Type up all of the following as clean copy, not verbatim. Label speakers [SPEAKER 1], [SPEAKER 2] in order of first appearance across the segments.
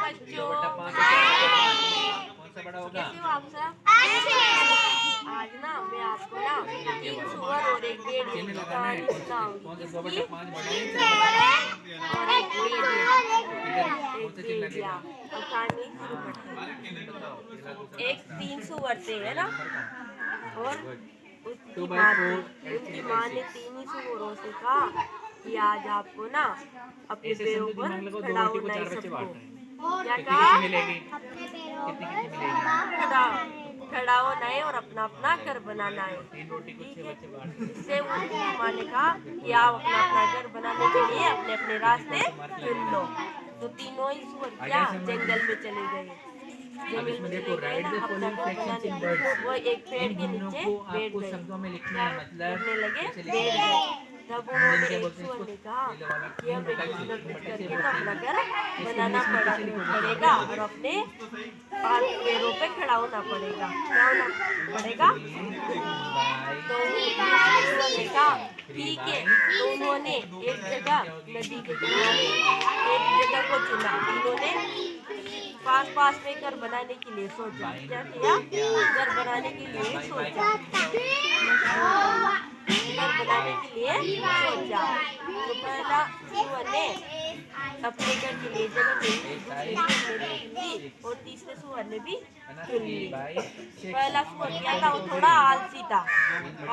[SPEAKER 1] बच्चों,
[SPEAKER 2] कौन सा बड़ा होगा?
[SPEAKER 1] कैसे हो आप सब? आज ना मैं आपको ना 3 सुअर और एक भेड़ की कहानी सुनाऊंगी।
[SPEAKER 2] कौन सा 2
[SPEAKER 1] किसकी?
[SPEAKER 2] बटा 5 बड़ा है?
[SPEAKER 1] और एक भेड़िया। अब कहानी शुरू करते हैं। एक 3 सुअर थे, है ना? और उनकी माँ ने 3 ही सुअरों से कहा कि आज आपको ना अपने पैरों पर खड़ा होना है सबको। क्या कहा? खड़ा होना है और अपना अपना घर बनाना है। ठीक है। इससे उनकी माँ ने कहा कि आप अपना अपना घर बनाने के लिए अपने अपने रास्ते चुन लो। तो तीनों ही सुअर क्या जंगल में चले गए। जंगल में चले गए ना अपना घर बनाने। वो एक पेड़ के नीचे बैठ गए। करने लगे, बैठ गए। तब उन्होंने एक सुअर ने कहा कि हमें कुछ न कुछ करके तो अपना घर बनाना पड़ेगा और अपने पैरों पे खड़ा होना पड़ेगा। क्या होना पड़ेगा? तो सुअर ने कहा ठीक है। तो उन्होंने एक जगह नदी के किनारे एक जगह को चुना। इन्होंने पास पास में घर बनाने के लिए सोचा। क्या किया? घर बनाने के लिए सोचा। घर बनाने के लिए सोचा। तो पहला सुअर ने अपने घर के लिए जगह चुन ली और तीसरे सुअर ने भी चुन ली। पहला सुअर क्या था? वो थोड़ा आलसी था।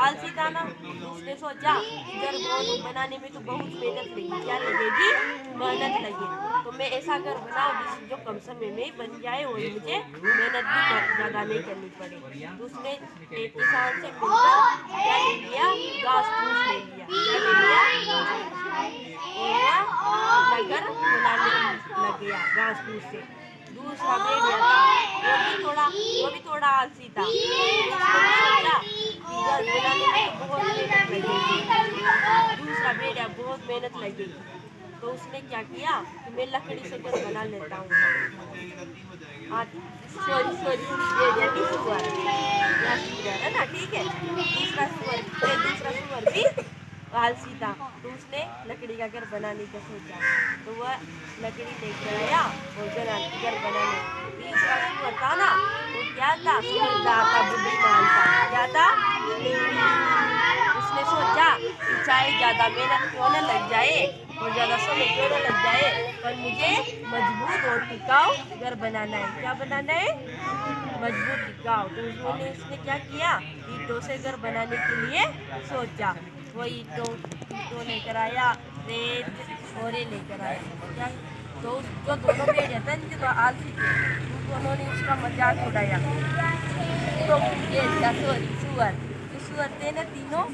[SPEAKER 1] आलसी था ना, तो उसने सोचा घर बनाने में तो बहुत मेहनत लगेगी। क्या लगेगी? मेहनत लगेगी। तो मैं ऐसा घर बनाऊं जो कम समय में बन जाए और मुझे मेहनत भी ज्यादा नहीं करनी पड़े। तो उसने एक किसान से मिलकर क्या ले लिया? घास फूस ले लिया। क्या ले लिया? और घर बनाने लग गया घास फूस से। दूसरा भेड़िया था, वो भी थोड़ा आलसी था। उसने सोचा कि घर बनाने में तो बहुत मेहनत लगेगी। दूसरा भेड़िया बहुत मेहनत लगेगी। तो उसने क्या किया कि मैं लकड़ी से घर बना लेता हूँ। भेड़िया की सुअर है ना, ठीक है। दूसरा सुअर भी आलसी था। तो उसने लकड़ी का घर बनाने का सोचा। तो वह लकड़ी लेकर आया और घर बनाने। तीसरा सुअर था ना, वो क्या था? समझदार था, बुद्धिमान था। क्या था? उसने सोचा कि चाहे ज्यादा मेहनत क्यों न लग जाए और ज्यादा समय क्यों न लग जाए, पर मुझे मजबूत और टिकाऊ घर बनाना है। क्या बनाना है? मजबूत टिकाऊ। तो उसने क्या किया? ईंटों से घर बनाने के लिए सोचा। वो ईंटों लेकर आया, रेत और ये लेकर आया। क्या? तो जो दोनों भेड़िया थे इनके तो आलसी थे, उन दोनों ने उसका मजाक उड़ाया। तो सुअर थे ना तीनों,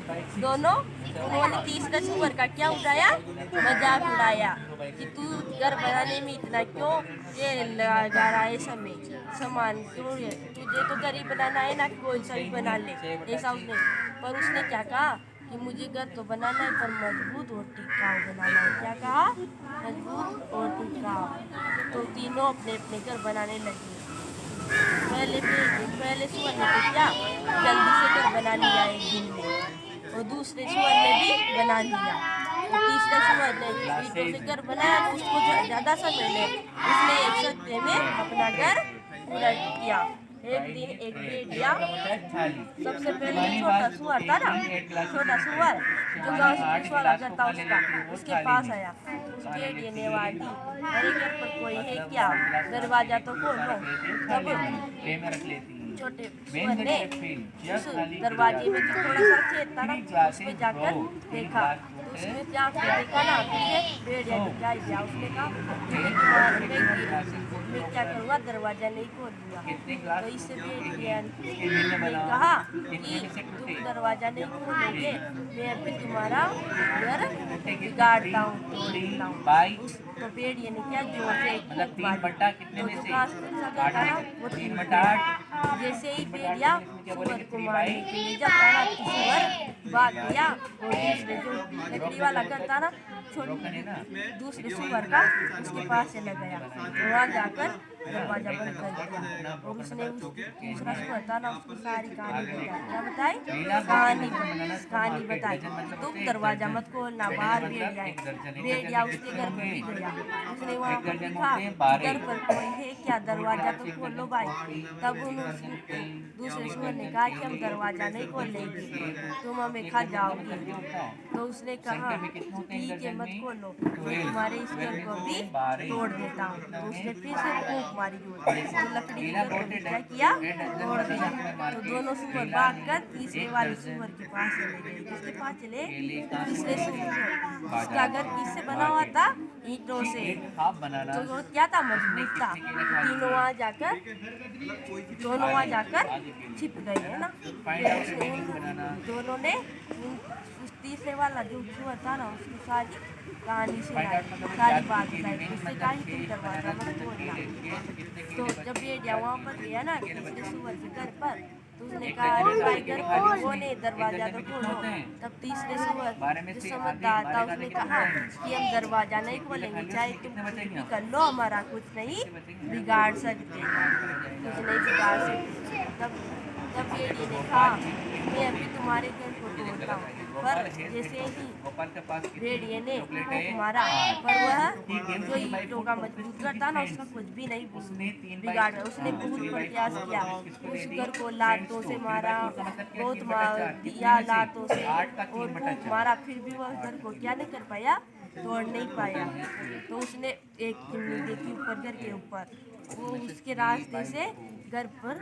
[SPEAKER 1] दोनों, उन्होंने तीसरे सुअर का क्या उड़ाया? मजाक उड़ाया कि तू घर बनाने में इतना क्यों ये लगा रहा है सामान क्यों है? तुझे तो घर ही बनाना है ना, कोई सा ही बना ले। ऐसा उसने, पर उसने क्या कहा कि मुझे घर तो बनाना है पर मजबूत और टिकाऊ बनाना है। क्या कहा? मजबूत और टिकाऊ। तो तीनों अपने अपने घर बनाने लगे। पहले सुअर ने तो क्या जल्दी से घर बना लिया एक दिन में, और दूसरे सुअर ने भी बना लिया। तो तीसरे सुअर ने ईंटों से घर बनाया तो उसको ज्यादा समय ले, उसने एक सप्ताह में अपना घर पूरा किया। एक दिन एक भेड़िया, सबसे पहले छोटा सुअर था ना, छोटा सुअर जो घास फूस वाला घर था उसके पास आया। उस भेड़िए ने आवाज दी, अरे घर पर कोई है क्या? दरवाजा तो खोलो। तब छोटे सुअर ने उस दरवाजे में जो थोड़ा सा छेद था ना, उसमें जाकर देखा। तो उसमें जाकर देखा ना, पीछे भेड़िया दिखाई दिया। उसने कहा मैं क्या करूँगा? दरवाजा नहीं खोल दूंगा। तो इससे भेड़िया ने कहा कि तुम दरवाजा नहीं खोलोगे, मैं अभी तुम्हारा घर बिगाड़ता हूँ, तोड़ता हूँ। तो भेड़िया ने क्या जोर से
[SPEAKER 2] मतलब 3 बटा कितने में से
[SPEAKER 1] 3 बटा 8। जैसे ही भेड़िया सुअर को मारने के लिए जाता ना, सुअर भाग गया और दूसरे जो लकड़ी वाला घर था ना
[SPEAKER 2] रोकन है ना
[SPEAKER 1] दूसरे सुअर का उसके पास चला गया, वहाँ जाकर दरवाजा बंद कर दिया। और उसने दूसरा सुअर था ना, उसको सारी कहानी बताई। क्या बताई? कहानी बताई कि तुम दरवाजा मत खोलना, बाहर भेड़िया है। भेड़िया उसके घर पर भी गया, उसने वहाँ पर देखा घर पर कोई है क्या, दरवाजा तो खोलो भाई। तब उन्होंने दूसरे सुअर ने कहा कि हम दरवाजा नहीं खोलेंगे, तुम हमें खा जाओगे। तो उसने कहा ठीक है मत खोलो, मैं तुम्हारे इस घर को भी तोड़ देता हूँ। तो उसने फिर से फूंक मारी जोर, तो लकड़ी के घर को भी क्या किया, तोड़ दिया। तो दोनों सुअर भागकर तीसरे वाले सुअर के पास चले गए। किसके पास चले? तीसरे सुअर। उसका घर किससे बना हुआ था? ईंटों से। तो वो क्या था? मजबूत था। तीनों वहाँ जाकर दोनों वहाँ जाकर छिप गए, है ना। दोनों ने उस तीसरे वाला जो सुअर था ना, उसकी सारी कहानी सुनाई, सारी बात बताई। उससे कहा कि तुम दरवाजा मत खोलना। तो जब भेड़िया वहाँ पर गया ना तीसरे सुअर के घर पर, तो उसने कहा अरे भाई घर पर कौन है, दरवाजा तो खोलो। तब तीसरे सुअर जो समझदार था उसने कहा कि हम दरवाजा नहीं खोलेंगे, चाहे तुम कुछ भी कर लो, हमारा कुछ नहीं बिगाड़ सकते, कुछ नहीं बिगाड़ सकते। तब भेड़िए ने कहा मैं अभी तुम्हारे घर को तोड़ता हूँ। पर जैसे ही भेड़िए ने फूंक मारा, पर वह जो ईंटों का मजबूत घर था ना, उसका कुछ भी नहीं बिगाड़ा। उसने बहुत प्रयास किया, उस घर को लातों से मारा, बहुत दिया लातों से और फूंक मारा, फिर भी वह घर को क्या नहीं कर पाया, तोड़ नहीं पाया। तो उसने एक चिमनी देखी ऊपर घर के ऊपर, वो उसके रास्ते से घर पर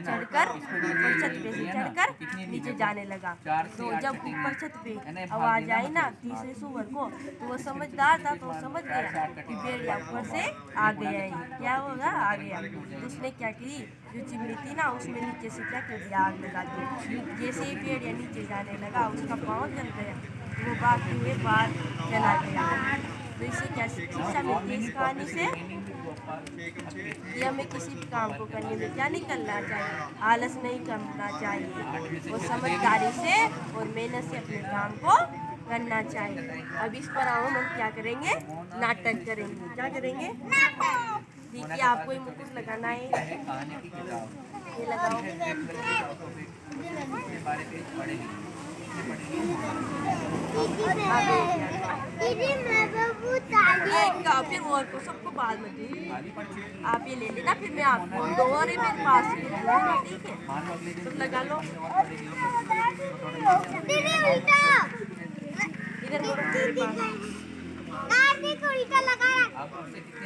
[SPEAKER 1] चढ़कर ऊपर छत पे से चढ़कर नीचे जाने लगा। तो जब ऊपर छत पे आवाज आई ना तीसरे सुअर को, तो वो समझदार था, तो वो समझ गया कि भेड़िया ऊपर से आ गया है, क्या होगा, आ गया। तो उसने क्या की, जो चिमनी थी ना उसमें नीचे से क्या कर दिया, आग लगा दी। जैसे ही भेड़िया नीचे जाने लगा उसका पाँव जल गया, तो वो भागते हुए बाहर चला गया। तो इससे क्या शिक्षा मिलती है इस कहानी से? कि हमें किसी भी काम को करने में क्या नहीं करना चाहिए, आलस नहीं करना चाहिए, वो समझदारी से और मेहनत से अपने काम को करना चाहिए। अब इस पर आओ, हम क्या करेंगे, नाटक करेंगे। क्या करेंगे? ठीक है, आपको ही मुकुट लगाना है, ये लगाओ। फिर और को सबको बाद में दूंगी, आप ये ले लेना, फिर मैं आपको दो और है मेरे पास, ठीक है, तुम लगा लो। इधर
[SPEAKER 2] कितने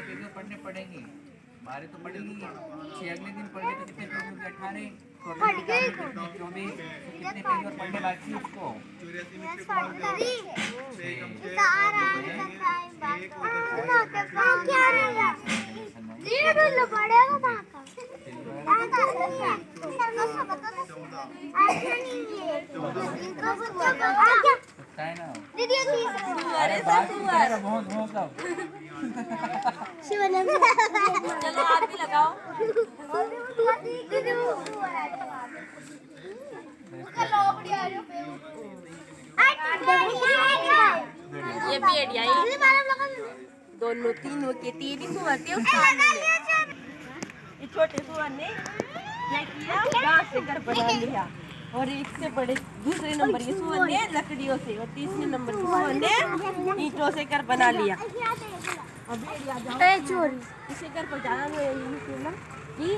[SPEAKER 2] पेज पढ़ने पड़ेंगे? 12 तो पढ़ेंगे, 6 अगले दिन पढ़े तो कितने पेज होंगे? 18। 24, कितने पेज और पढ़ने बाकी उसको?
[SPEAKER 1] चलो आप भी लगाओ। ये भेड़िया दोनों तीनों के तीन ही सुअर थे उस कहानी में। ये छोटे सुअर ने क्या किया, घास से घर बना लिया, और एक से बड़े दूसरे नंबर के सुअर ने लकड़ियों से, और तीसरे नंबर के सुअर ने ईंटों से घर बना लिया। अब चोरी इसे घर पर जाना नहीं कि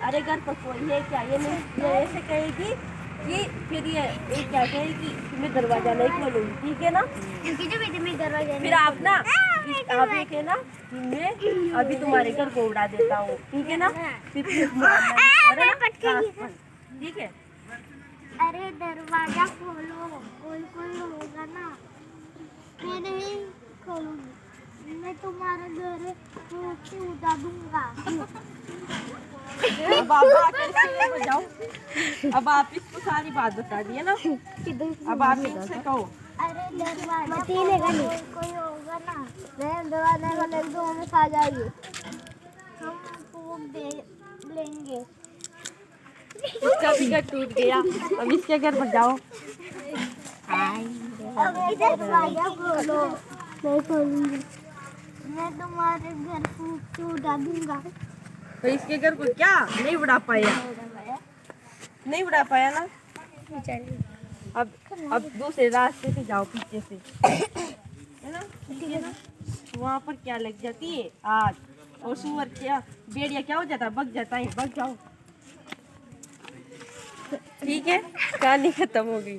[SPEAKER 1] अरे घर पर कोई है क्या, ये नहीं, ये ऐसे कहेगी कि फिर ये क्या कहेगी कि मैं दरवाजा नहीं खोलूंगी, ठीक है ना। फिर आप ना आप एक है ना कि मैं अभी तुम्हारे घर को उड़ा देता हूँ, ठीक है ना। फिर ठीक है।
[SPEAKER 3] अरे दरवाजा खोलो, कोई होगा ना, मैं नहीं खोलूंगी, मैं तुम्हारे घर को उड़ा दूंगा।
[SPEAKER 1] अब आप आकर जाओ, अब आप इसको सारी बात बता दिए ना, अब आप इससे कहो
[SPEAKER 3] अरे दरवाजा कोई होगा ना, मैं दरवाजा खोल दूँ, हमें खा जाएगी, हम फूंक दे लेंगे।
[SPEAKER 1] इसका भी घर टूट गया, अब इसके घर पर जाओ।
[SPEAKER 3] अब इधर दरवाजा खोलो। नहीं खोलूंगी। मैं तुम्हारे घर फूक उड़ा दूंगा।
[SPEAKER 1] तो इसके घर को क्या नहीं उड़ा पाया, नहीं उड़ा पाया ना। अब दूसरे रास्ते से जाओ, पीछे से, है ना, पीछे ना। वहाँ पर क्या लग जाती है, आग। और सुअर क्या, भेड़िया क्या हो जाता है, भग जाता है, भग जाओ। ठीक है, कहानी खत्म हो गई।